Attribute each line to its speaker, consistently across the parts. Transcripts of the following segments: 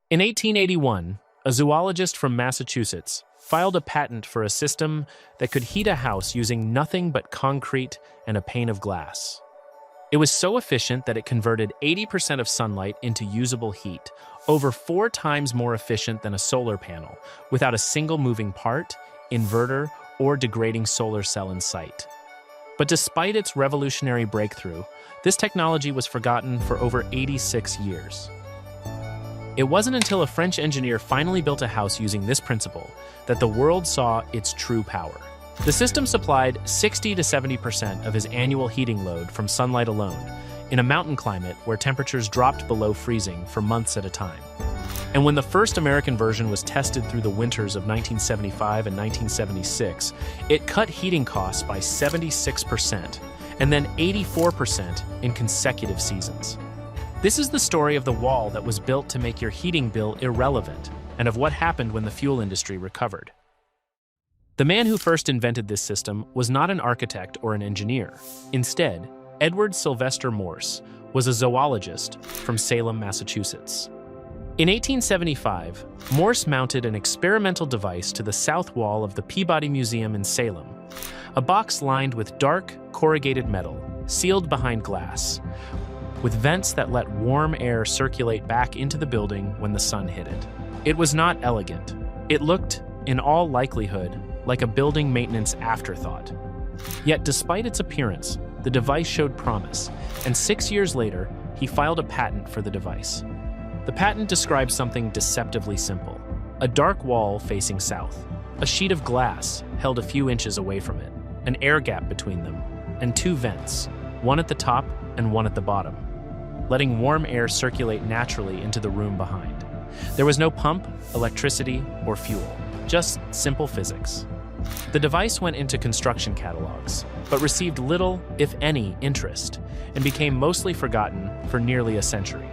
Speaker 1: In 1881, a zoologist from Massachusetts filed a patent for a system that could heat a house using nothing but concrete and a pane of glass. It was so efficient that it converted 80% of sunlight into usable heat, over 4 times more efficient than a solar panel, without a single moving part, inverter, or degrading solar cell in sight. But despite its revolutionary breakthrough, this technology was forgotten for over 86 years. It wasn't until a French engineer finally built a house using this principle that the world saw its true power. The system supplied 60 to 70% of his annual heating load from sunlight alone, in a mountain climate where temperatures dropped below freezing for months at a time. And when the first American version was tested through the winters of 1975 and 1976, it cut heating costs by 76% and then 84% in consecutive seasons. This is the story of the wall that was built to make your heating bill irrelevant, and of what happened when the fuel industry recovered. The man who first invented this system was not an architect or an engineer. Instead, Edward Sylvester Morse was a zoologist from Salem, Massachusetts. In 1875, Morse mounted an experimental device to the south wall of the Peabody Museum in Salem, a box lined with dark, corrugated metal, sealed behind glass, with vents that let warm air circulate back into the building when the sun hit it. It was not elegant. It looked, in all likelihood, like a building maintenance afterthought. Yet despite its appearance, the device showed promise, and 6 years later, he filed a patent for the device. The patent describes something deceptively simple: a dark wall facing south, a sheet of glass held a few inches away from it, an air gap between them, and 2 vents, one at the top and one at the bottom, letting warm air circulate naturally into the room behind. There was no pump, electricity, or fuel, just simple physics. The device went into construction catalogs, but received little, if any, interest, and became mostly forgotten for nearly a century.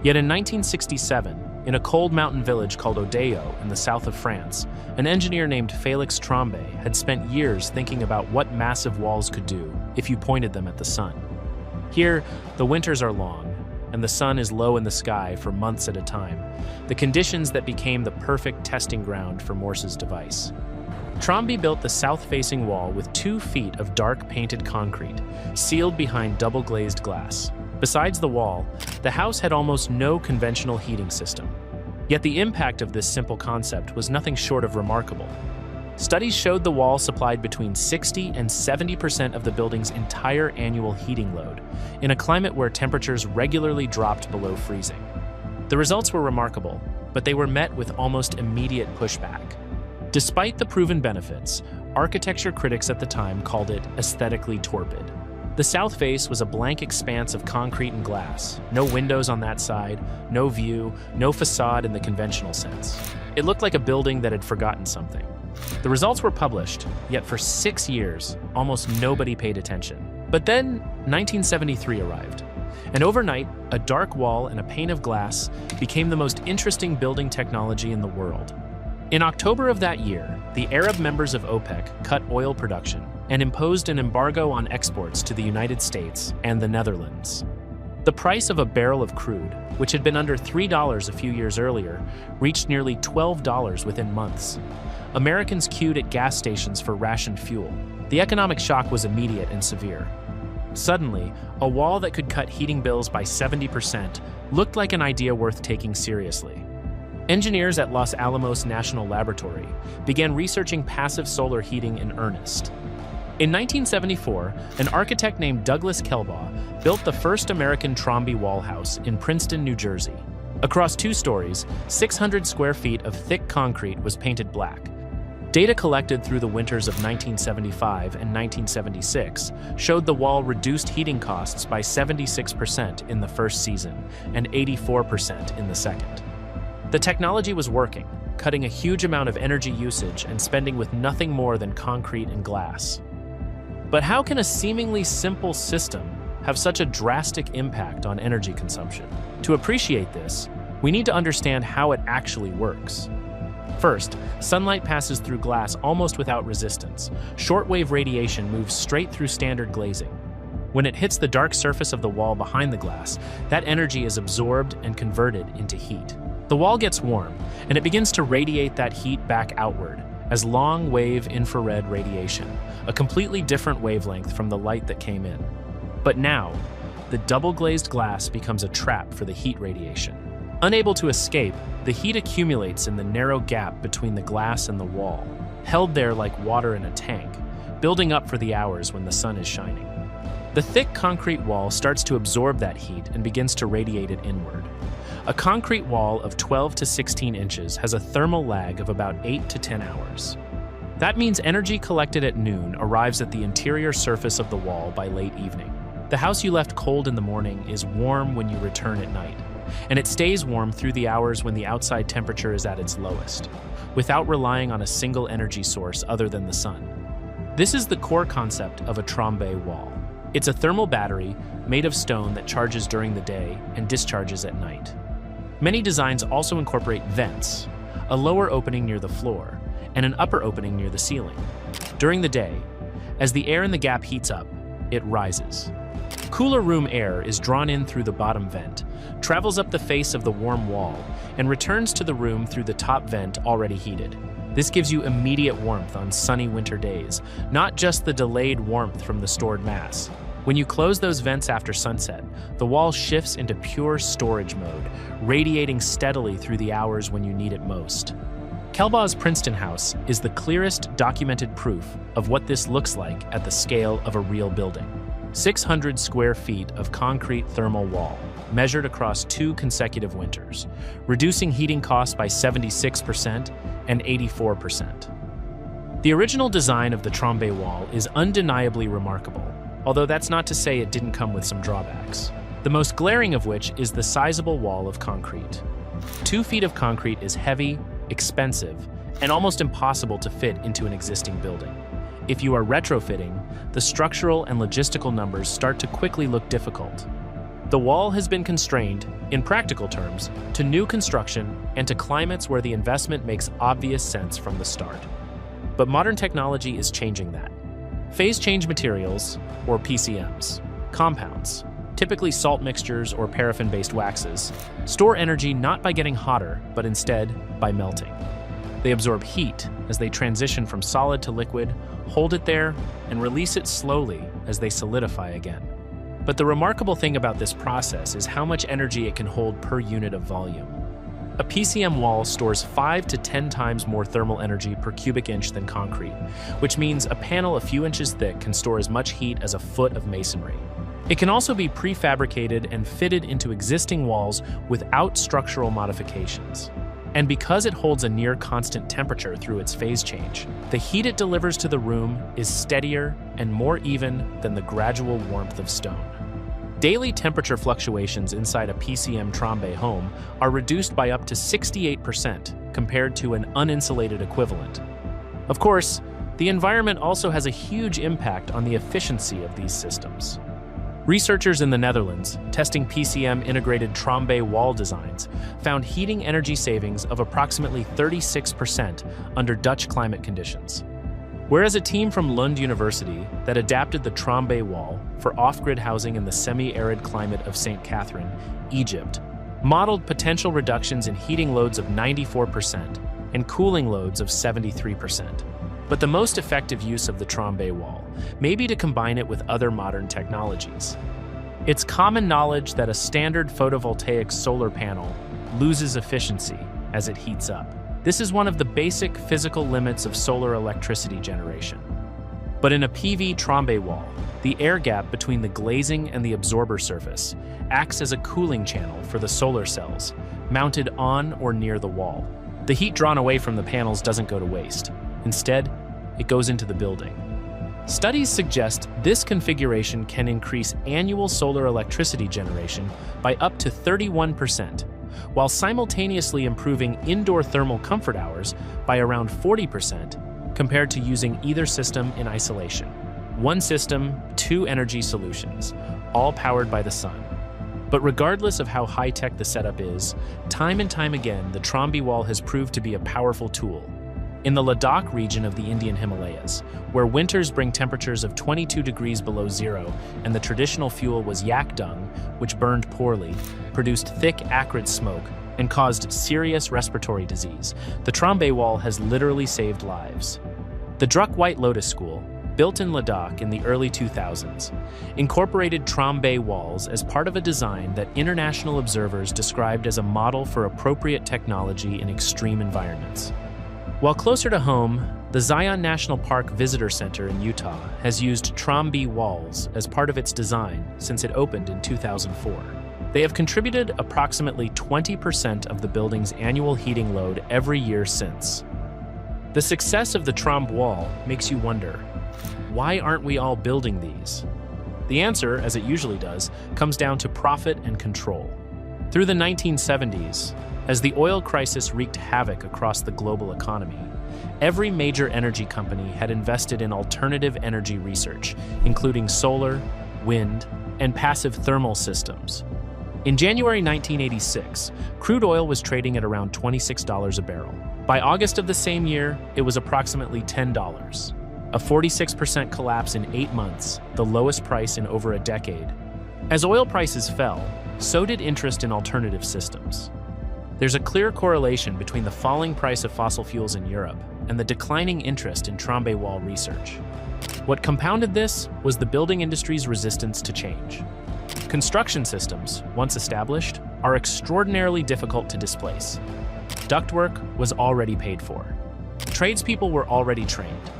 Speaker 1: Yet in 1967, in a cold mountain village called Odeillo in the south of France, an engineer named Félix Trombe had spent years thinking about what massive walls could do if you pointed them at the sun. Here, the winters are long, and the sun is low in the sky for months at a time, the conditions that became the perfect testing ground for Morse's device. Trombe built the south-facing wall with 2 feet of dark painted concrete, sealed behind double-glazed glass. Besides the wall, the house had almost no conventional heating system. Yet the impact of this simple concept was nothing short of remarkable. Studies showed the wall supplied between 60 and 70% of the building's entire annual heating load, in a climate where temperatures regularly dropped below freezing. The results were remarkable, but they were met with almost immediate pushback. Despite the proven benefits, architecture critics at the time called it aesthetically torpid. The south face was a blank expanse of concrete and glass, no windows on that side, no view, no facade in the conventional sense. It looked like a building that had forgotten something. The results were published, yet for 6 years, almost nobody paid attention. But then, 1973 arrived, and overnight, a dark wall and a pane of glass became the most interesting building technology in the world. In October of that year, the Arab members of OPEC cut oil production and imposed an embargo on exports to the United States and the Netherlands. The price of a barrel of crude, which had been under $3 a few years earlier, reached nearly $12 within months. Americans queued at gas stations for rationed fuel. The economic shock was immediate and severe. Suddenly, a wall that could cut heating bills by 70% looked like an idea worth taking seriously. Engineers at Los Alamos National Laboratory began researching passive solar heating in earnest. In 1974, an architect named Douglas Kelbaugh built the first American Trombe Wall house in Princeton, New Jersey. Across 2 stories, 600 square feet of thick concrete was painted black. Data collected through the winters of 1975 and 1976 showed the wall reduced heating costs by 76% in the first season and 84% in the second. The technology was working, cutting a huge amount of energy usage and spending with nothing more than concrete and glass. But how can a seemingly simple system have such a drastic impact on energy consumption? To appreciate this, we need to understand how it actually works. First, sunlight passes through glass almost without resistance. Shortwave radiation moves straight through standard glazing. When it hits the dark surface of the wall behind the glass, that energy is absorbed and converted into heat. The wall gets warm, and it begins to radiate that heat back outward as long-wave infrared radiation, a completely different wavelength from the light that came in. But now, the double-glazed glass becomes a trap for the heat radiation. Unable to escape, the heat accumulates in the narrow gap between the glass and the wall, held there like water in a tank, building up for the hours when the sun is shining. The thick concrete wall starts to absorb that heat and begins to radiate it inward. A concrete wall of 12 to 16 inches has a thermal lag of about 8 to 10 hours. That means energy collected at noon arrives at the interior surface of the wall by late evening. The house you left cold in the morning is warm when you return at night, and it stays warm through the hours when the outside temperature is at its lowest, without relying on a single energy source other than the sun. This is the core concept of a Trombe wall. It's a thermal battery made of stone that charges during the day and discharges at night. Many designs also incorporate vents, a lower opening near the floor, and an upper opening near the ceiling. During the day, as the air in the gap heats up, it rises. Cooler room air is drawn in through the bottom vent, travels up the face of the warm wall, and returns to the room through the top vent already heated. This gives you immediate warmth on sunny winter days, not just the delayed warmth from the stored mass. When you close those vents after sunset, the wall shifts into pure storage mode, radiating steadily through the hours when you need it most. Kelbaugh's Princeton House is the clearest documented proof of what this looks like at the scale of a real building. 600 square feet of concrete thermal wall, measured across 2 consecutive winters, reducing heating costs by 76% and 84%. The original design of the Trombe wall is undeniably remarkable, although that's not to say it didn't come with some drawbacks. The most glaring of which is the sizable wall of concrete. 2 feet of concrete is heavy, expensive, and almost impossible to fit into an existing building. If you are retrofitting, the structural and logistical numbers start to quickly look difficult. The wall has been constrained, in practical terms, to new construction and to climates where the investment makes obvious sense from the start. But modern technology is changing that. Phase change materials, or PCMs, compounds, typically salt mixtures or paraffin-based waxes, store energy not by getting hotter, but instead by melting. They absorb heat as they transition from solid to liquid, hold it there, and release it slowly as they solidify again. But the remarkable thing about this process is how much energy it can hold per unit of volume. A PCM wall stores 5 to 10 times more thermal energy per cubic inch than concrete, which means a panel a few inches thick can store as much heat as a foot of masonry. It can also be prefabricated and fitted into existing walls without structural modifications. And because it holds a near constant temperature through its phase change, the heat it delivers to the room is steadier and more even than the gradual warmth of stone. Daily temperature fluctuations inside a PCM Trombe home are reduced by up to 68% compared to an uninsulated equivalent. Of course, the environment also has a huge impact on the efficiency of these systems. Researchers in the Netherlands, testing PCM integrated Trombe wall designs, found heating energy savings of approximately 36% under Dutch climate conditions. Whereas a team from Lund University that adapted the Trombe wall for off-grid housing in the semi-arid climate of St. Catherine, Egypt, modeled potential reductions in heating loads of 94% and cooling loads of 73%. But the most effective use of the Trombe wall may be to combine it with other modern technologies. It's common knowledge that a standard photovoltaic solar panel loses efficiency as it heats up. This is one of the basic physical limits of solar electricity generation. But in a PV Trombe wall, the air gap between the glazing and the absorber surface acts as a cooling channel for the solar cells, mounted on or near the wall. The heat drawn away from the panels doesn't go to waste. Instead, it goes into the building. Studies suggest this configuration can increase annual solar electricity generation by up to 31%, while simultaneously improving indoor thermal comfort hours by around 40% compared to using either system in isolation. One system, 2 energy solutions, all powered by the sun. But regardless of how high-tech the setup is, time and time again, the Trombe wall has proved to be a powerful tool. In the Ladakh region of the Indian Himalayas, where winters bring temperatures of 22 degrees below zero and the traditional fuel was yak dung, which burned poorly, produced thick, acrid smoke, and caused serious respiratory disease. The Trombe Wall has literally saved lives. The Druk White Lotus School, built in Ladakh in the early 2000s, incorporated Trombe walls as part of a design that international observers described as a model for appropriate technology in extreme environments. While closer to home, the Zion National Park Visitor Center in Utah has used Trombe walls as part of its design since it opened in 2004. They have contributed approximately 20% of the building's annual heating load every year since. The success of the Trombe Wall makes you wonder, why aren't we all building these? The answer, as it usually does, comes down to profit and control. Through the 1970s, as the oil crisis wreaked havoc across the global economy, every major energy company had invested in alternative energy research, including solar, wind, and passive thermal systems. In January 1986, crude oil was trading at around $26 a barrel. By August of the same year, it was approximately $10. A 46% collapse in 8 months, the lowest price in over a decade. As oil prices fell, so did interest in alternative systems. There's a clear correlation between the falling price of fossil fuels in Europe and the declining interest in Trombe Wall research. What compounded this was the building industry's resistance to change. Construction systems, once established, are extraordinarily difficult to displace. Ductwork was already paid for. Tradespeople were already trained.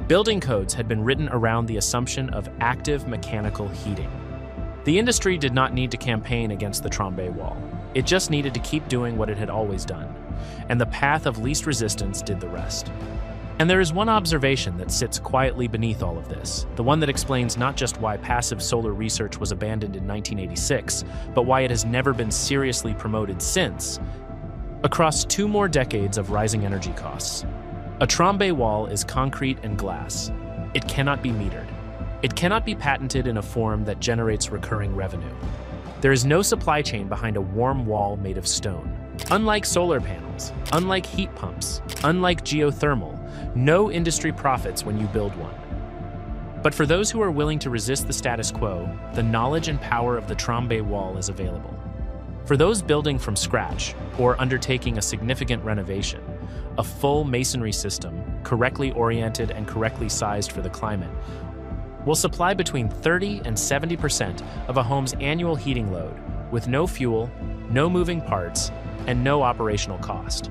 Speaker 1: Building codes had been written around the assumption of active mechanical heating. The industry did not need to campaign against the Trombe Wall. It just needed to keep doing what it had always done, and the path of least resistance did the rest. And there is one observation that sits quietly beneath all of this, the one that explains not just why passive solar research was abandoned in 1986, but why it has never been seriously promoted since. Across 2 more decades of rising energy costs, a Trombe Wall is concrete and glass. It cannot be metered. It cannot be patented in a form that generates recurring revenue. There is no supply chain behind a warm wall made of stone. Unlike solar panels, unlike heat pumps, unlike geothermal, no industry profits when you build one. But for those who are willing to resist the status quo, the knowledge and power of the Trombe Wall is available. For those building from scratch or undertaking a significant renovation, a full masonry system, correctly oriented and correctly sized for the climate, will supply between 30 and 70% of a home's annual heating load, with no fuel, no moving parts, and no operational cost.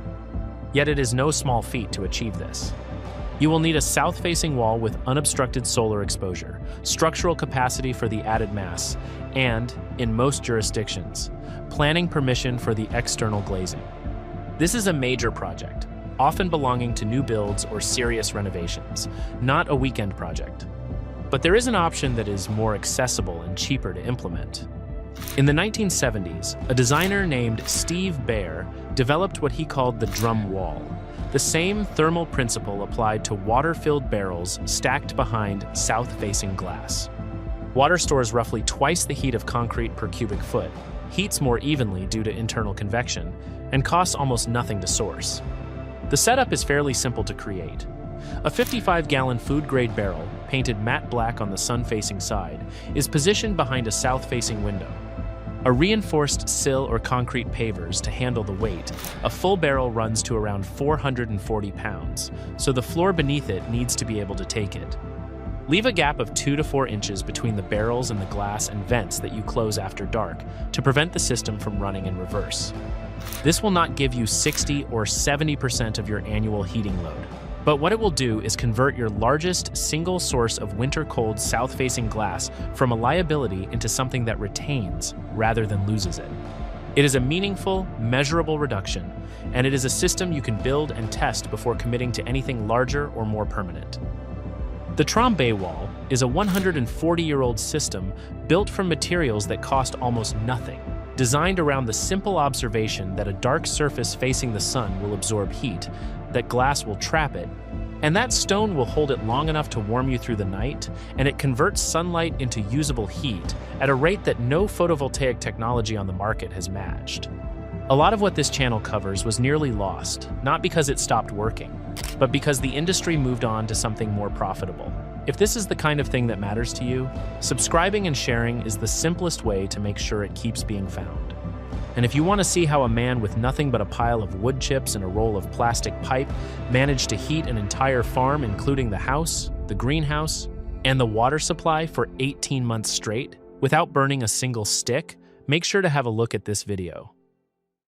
Speaker 1: Yet it is no small feat to achieve this. You will need a south-facing wall with unobstructed solar exposure, structural capacity for the added mass, and, in most jurisdictions, planning permission for the external glazing. This is a major project, often belonging to new builds or serious renovations, not a weekend project. But there is an option that is more accessible and cheaper to implement. In the 1970s, a designer named Steve Baer developed what he called the drum wall, the same thermal principle applied to water-filled barrels stacked behind south-facing glass. Water stores roughly twice the heat of concrete per cubic foot, heats more evenly due to internal convection, and costs almost nothing to source. The setup is fairly simple to create. A 55-gallon food-grade barrel, painted matte black on the sun-facing side, is positioned behind a south-facing window. A reinforced sill or concrete pavers to handle the weight, a full barrel runs to around 440 pounds, so the floor beneath it needs to be able to take it. Leave a gap of 2 to 4 inches between the barrels and the glass and vents that you close after dark to prevent the system from running in reverse. This will not give you 60 or 70% of your annual heating load. But what it will do is convert your largest single source of winter-cold south-facing glass from a liability into something that retains rather than loses it. It is a meaningful, measurable reduction, and it is a system you can build and test before committing to anything larger or more permanent. The Trombe Wall is a 140-year-old system built from materials that cost almost nothing, designed around the simple observation that a dark surface facing the sun will absorb heat, that glass will trap it, and that stone will hold it long enough to warm you through the night, and it converts sunlight into usable heat at a rate that no photovoltaic technology on the market has matched. A lot of what this channel covers was nearly lost, not because it stopped working, but because the industry moved on to something more profitable. If this is the kind of thing that matters to you, subscribing and sharing is the simplest way to make sure it keeps being found. And if you want to see how a man with nothing but a pile of wood chips and a roll of plastic pipe managed to heat an entire farm, including the house, the greenhouse, and the water supply for 18 months straight, without burning a single stick, make sure to have a look at this video.